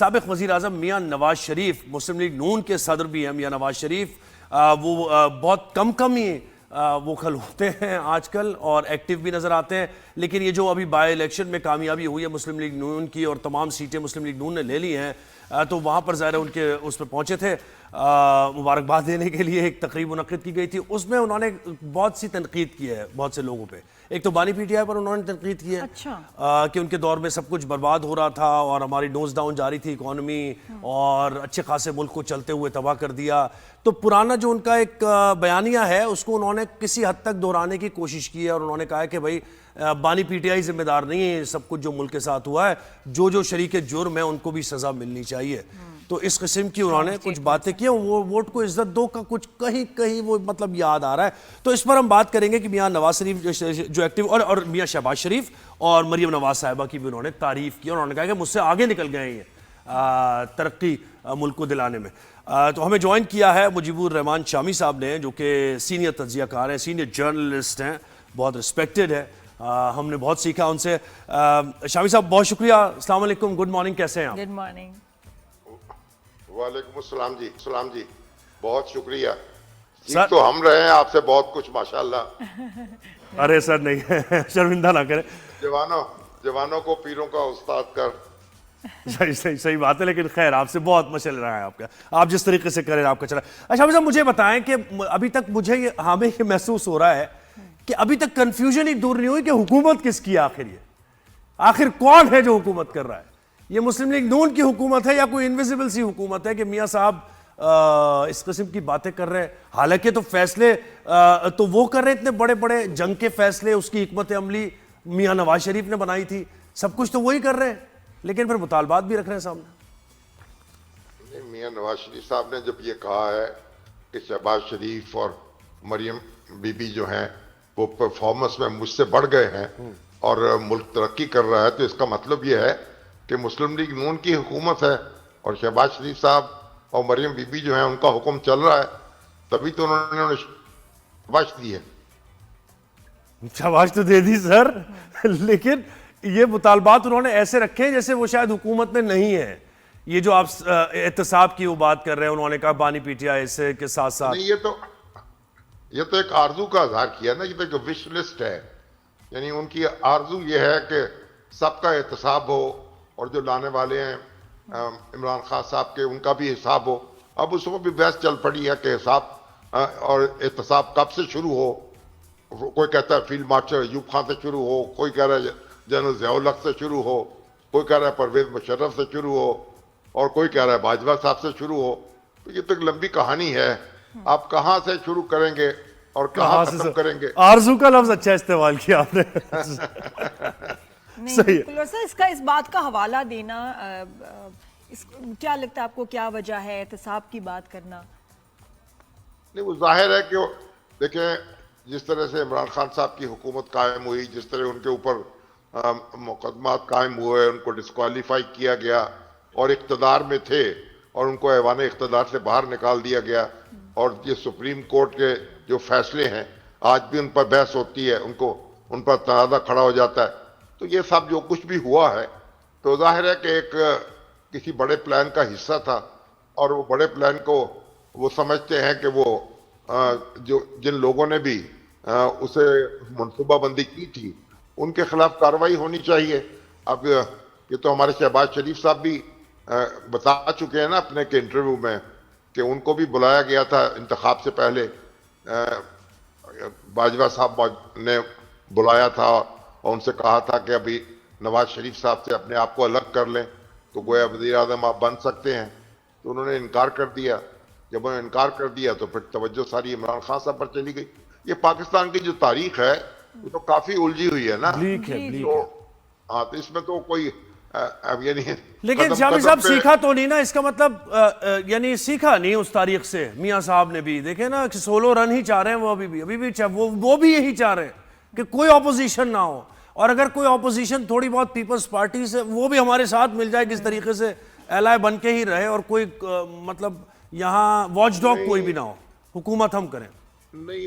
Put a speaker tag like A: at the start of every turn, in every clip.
A: سابق وزیر اعظم میاں نواز شریف مسلم لیگ نون کے صدر بھی ہیں میاں نواز شریف، وہ بہت کم ہی وہ کھل ہوتے ہیں آج کل اور ایکٹیو بھی نظر آتے ہیں، لیکن یہ جو ابھی بائی الیکشن میں کامیابی ہوئی ہے مسلم لیگ نون کی اور تمام سیٹیں مسلم لیگ نون نے لے لی ہیں، تو وہاں پر ظاہر ہے ان کے اس پہ پہنچے تھے مبارکباد دینے کے لیے، ایک تقریب منعقد کی گئی تھی، اس میں انہوں نے بہت سی تنقید کی ہے بہت سے لوگوں پہ۔ ایک تو بانی پی ٹی آئی پر انہوں نے تنقید کی ہے کہ ان کے دور میں سب کچھ برباد ہو رہا تھا اور ہماری نوز ڈاؤن جاری تھی اکانومی اور اچھے خاصے ملک کو چلتے ہوئے تباہ کر دیا۔ تو پرانا جو ان کا ایک بیانیہ ہے اس کو انہوں نے کسی حد تک دہرانے کی کوشش کی ہے اور انہوں نے کہا ہے کہ بھائی بانی پی ٹی آئی ذمہ دار نہیں ہے سب کچھ جو ملک کے ساتھ ہوا ہے، جو شریک جرم ہے ان کو بھی سزا ملنی چاہیے۔ تو اس قسم کی انہوں نے کچھ باتیں کی، وہ ووٹ کو عزت دو کا کچھ کہیں وہ مطلب یاد آ رہا ہے۔ تو اس پر ہم بات کریں گے کہ میاں نواز شریف جو ایکٹیو اور میاں شہباز شریف اور مریم نواز صاحبہ کی بھی انہوں نے تعریف کی اور انہوں نے کہا کہ مجھ سے آگے نکل گئے ہیں ترقی ملک کو دلانے میں۔ تو ہمیں جوائن کیا ہے مجیب الرحمان شامی صاحب نے، جو کہ سینئر تجزیہ کار ہیں، سینئر جرنلسٹ ہیں، بہت رسپیکٹڈ ہے، ہم نے بہت سیکھا ان سے۔ شامی صاحب بہت شکریہ، السلام علیکم، گڈ مارننگ، کیسے ہیں آپ؟
B: Good morning.
C: وعلیکم السلام جی، السلام جی، بہت شکریہ، سیکھ تو ہم رہے ہیں آپ سے بہت کچھ ماشاءاللہ۔
A: ارے سر نہیں، شرمندہ نہ کریں،
C: جوانوں کو پیروں کا استاد کر۔
A: صحیح بات ہے، لیکن خیر آپ سے بہت مشل رہا ہے آپ کا، آپ جس طریقے سے کریں آپ کا چلا۔ اچھا صاحب مجھے بتائیں کہ ابھی تک مجھے ہمیں یہ محسوس ہو رہا ہے کہ ابھی تک کنفیوژن ہی دور نہیں ہوئی کہ حکومت کس کی آخر کون ہے جو حکومت کر رہا ہے؟ یہ مسلم لیگ نون کی حکومت ہے یا کوئی انویزیبل سی حکومت ہے کہ میاں صاحب اس قسم کی باتیں کر رہے ہیں؟ حالانکہ تو فیصلے تو وہ کر رہے اتنے بڑے بڑے جنگ کے فیصلے، اس کی حکمت عملی میاں نواز شریف نے بنائی تھی، سب کچھ تو وہی کر رہے ہیں، لیکن پھر مطالبات بھی رکھ رہے ہیں سامنے۔
C: میاں نواز شریف صاحب نے جب یہ کہا ہے کہ شہباز شریف اور مریم بی بی جو ہیں وہ پرفارمنس میں مجھ سے بڑھ گئے ہیں اور ملک ترقی کر رہا ہے، تو اس کا مطلب یہ ہے کہ مسلم لیگ نون کی حکومت ہے اور شہباز شریف صاحب اور مریم بی بی جو ہیں ان کا حکم چل رہا ہے، تبھی تو انہوں نے شاباش دی ہے۔
A: شاباش تو دے دی سر، لیکن یہ مطالبات انہوں نے ایسے رکھے ہیں جیسے وہ شاید حکومت میں نہیں ہے۔ یہ جو آپ احتساب کی وہ بات کر رہے ہیں، انہوں نے کہا بانی پی ٹی آئی سے کے ساتھ ساتھ،
C: یہ تو ایک آرزو کا اظہار کیا نا، یہ تو ایک وش لسٹ ہے، یعنی ان کی آرزو یہ ہے کہ سب کا احتساب ہو اور جو لانے والے ہیں عمران خان صاحب کے ان کا بھی حساب ہو۔ اب اس میں بھی بحث چل پڑی ہے کہ حساب اور احتساب کب سے شروع ہو، کوئی کہتا ہے فیلڈ مارشل ایوب خان سے شروع ہو، کوئی کہہ رہا ہے جنرل ضیاء الحق سے شروع ہو، کوئی کہہ رہا ہے پرویز مشرف سے شروع ہو اور کوئی کہہ رہا ہے باجوہ صاحب سے شروع ہو۔ تو یہ تو ایک لمبی کہانی ہے، آپ کہاں سے شروع کریں گے اور کہاں ختم کریں گے؟
A: آرزو کا لفظ اچھا استعمال کیا آپ نے۔
B: بالکل، اور سر اس بات کا حوالہ دینا، کیا لگتا ہے آپ کو کیا وجہ ہے احتساب کی بات کرنا؟
C: نہیں، وہ ظاہر ہے کہ دیکھیں جس طرح سے عمران خان صاحب کی حکومت قائم ہوئی، جس طرح ان کے اوپر مقدمات قائم ہوئے، ان کو ڈسکوالیفائی کیا گیا اور اقتدار میں تھے اور ان کو ایوان اقتدار سے باہر نکال دیا گیا، اور یہ سپریم کورٹ کے جو فیصلے ہیں آج بھی ان پر بحث ہوتی ہے، ان پر تنازع کھڑا ہو جاتا ہے۔ تو یہ سب جو کچھ بھی ہوا ہے تو ظاہر ہے کہ ایک کسی بڑے پلان کا حصہ تھا، اور وہ بڑے پلان کو وہ سمجھتے ہیں کہ وہ جن لوگوں نے بھی اسے منصوبہ بندی کی تھی ان کے خلاف کارروائی ہونی چاہیے۔ اب یہ تو ہمارے شہباز شریف صاحب بھی بتا چکے ہیں نا اپنے کے انٹرویو میں کہ ان کو بھی بلایا گیا تھا انتخاب سے پہلے، باجوہ صاحب نے بلایا تھا اور ان سے کہا تھا کہ ابھی نواز شریف صاحب سے اپنے آپ کو الگ کر لیں تو گویا وزیر اعظم آپ بن سکتے ہیں، تو انہوں نے انکار کر دیا۔ جب انہوں نے انکار کر دیا تو پھر توجہ ساری عمران خان صاحب پر چلی گئی۔ یہ پاکستان کی جو تاریخ ہے وہ تو کافی الجھی ہوئی ہے نا، ہاں، تو اس میں تو کوئی
A: لیکن شامی صاحب سیکھا تو نہیں نا، اس کا مطلب یعنی سیکھا نہیں اس تاریخ سے۔ میاں صاحب نے بھی دیکھیں نا کہ سولو رن ہی چاہ رہے ہیں، وہ ابھی بھی وہ بھی یہی چاہ رہے ہیں کہ کوئی اپوزیشن نہ ہو، اور اگر کوئی اپوزیشن تھوڑی بہت پیپلز پارٹی سے وہ بھی ہمارے ساتھ مل جائے کس طریقے سے ایلائے بن کے ہی رہے، اور کوئی مطلب یہاں واچ ڈاگ کوئی بھی نہ ہو، حکومت ہم کریں۔
C: نہیں،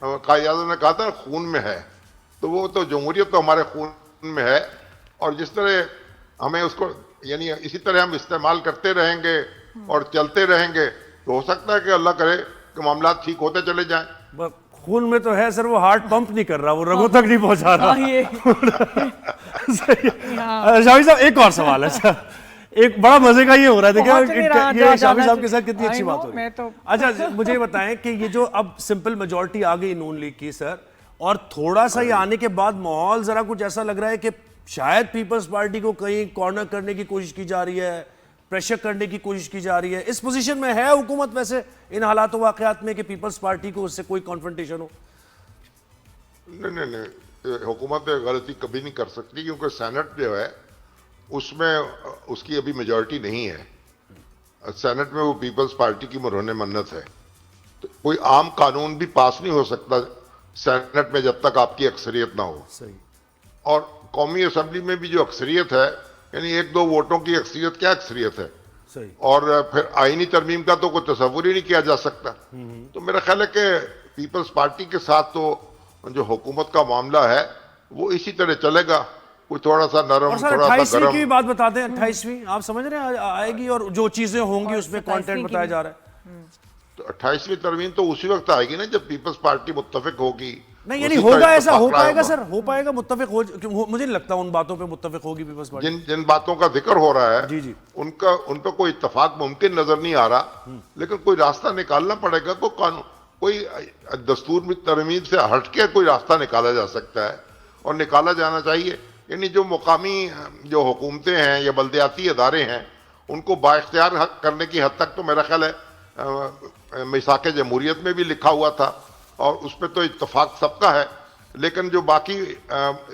C: قائد اعظم نے کہا تھا خون میں ہے، تو وہ تو جمہوریت تو ہمارے خون میں ہے، اور جس طرح ہمیں اس کو یعنی اسی طرح ہم استعمال کرتے رہیں گے اور چلتے رہیں گے تو ہو سکتا ہے کہ اللہ کرے کہ معاملات ٹھیک ہوتے چلے جائیں.
A: خون میں تو ہے سر، وہ ہارٹ پمپ نہیں کر رہا، وہ رگوں تک نہیں پہنچا رہا. شامی صاحب ایک اور سوال ہے سر، ایک بڑا مزے کا یہ ہو رہا ہے، دیکھیں یہ شامی صاحب کے ساتھ کتنی اچھی بات ہو رہی ہے. اچھا مجھے بتائیں کہ یہ جو اب سمپل میجورٹی آ گئی نون لیگ کی سر، اور تھوڑا سا یہ آنے کے بعد ماحول ذرا کچھ ایسا لگ رہا ہے کہ شاید پیپلز پارٹی کو کہیں کارنر کرنے کی کوشش کی جا رہی ہے، پریشر کرنے کی کوشش کی جا رہی ہے. اس پوزیشن میں ہے حکومت ویسے ان حالات و واقعات میں کہ پیپلز پارٹی کو اس سے کوئی کانفرنٹیشن ہو؟
C: نہیں، حکومت غلطی کبھی نہیں کر سکتی، کیونکہ سینٹ جو ہے اس میں اس کی ابھی میجورٹی نہیں ہے. سینٹ میں وہ پیپلز پارٹی کی مرہون منت ہے، تو کوئی عام قانون بھی پاس نہیں ہو سکتا سینٹ میں جب تک آپ کی اکثریت نہ ہو.
A: صحیح.
C: اور قومی اسمبلی میں بھی جو اکثریت ہے، یعنی 1-2 ووٹوں کی اکثریت کیا اکثریت ہے،
A: صحیح.
C: اور پھر آئینی ترمیم کا تو کوئی تصور ہی نہیں کیا جا سکتا. تو میرا خیال ہے کہ پیپلز پارٹی کے ساتھ تو جو حکومت کا معاملہ ہے وہ اسی طرح چلے گا، کوئی تھوڑا سا نرم
A: اور سر
C: تھوڑا سا
A: 28ویں
C: گرم.
A: کی بھی بات بتا دیں، 28ویں آپ سمجھ رہے ہیں آئے گی، اور جو چیزیں ہوں گی اس میں کانٹینٹ بتایا جا رہا ہے.
C: تو 28ویں ترمیم تو اسی وقت آئے گی نا جب پیپلز پارٹی متفق ہوگی.
A: نہیں یعنی ہوگا ایسا، ہو پائے گا سر، ہو پائے گا متفق ہو، مجھے نہیں لگتا ان باتوں پہ متفق ہوگی پیپلز پارٹی.
C: جن باتوں کا ذکر ہو رہا ہے
A: جی
C: ان پہ کوئی اتفاق ممکن نظر نہیں آ رہا، لیکن کوئی راستہ نکالنا پڑے گا. کوئی دستور میں ترمیم سے ہٹ کے کوئی راستہ نکالا جا سکتا ہے اور نکالا جانا چاہیے. یعنی جو مقامی جو حکومتیں ہیں یا بلدیاتی ادارے ہیں ان کو بااختیار کرنے کی حد تک تو میرا خیال ہے میثاق جمہوریت میں بھی لکھا ہوا تھا، اور اس پہ تو اتفاق سب کا ہے. لیکن جو باقی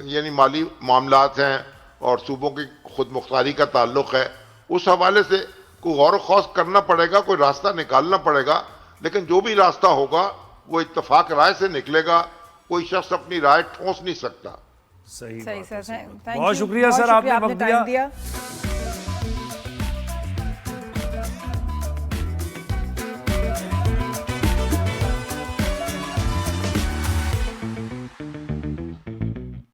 C: یعنی مالی معاملات ہیں اور صوبوں کی خود مختاری کا تعلق ہے، اس حوالے سے کوئی غور و خوض کرنا پڑے گا، کوئی راستہ نکالنا پڑے گا. لیکن جو بھی راستہ ہوگا وہ اتفاق رائے سے نکلے گا، کوئی شخص اپنی رائے ٹھونس نہیں سکتا.
A: صحیح.
B: سر،
A: بہت شکریہ سر، آپ نے وقت دیا.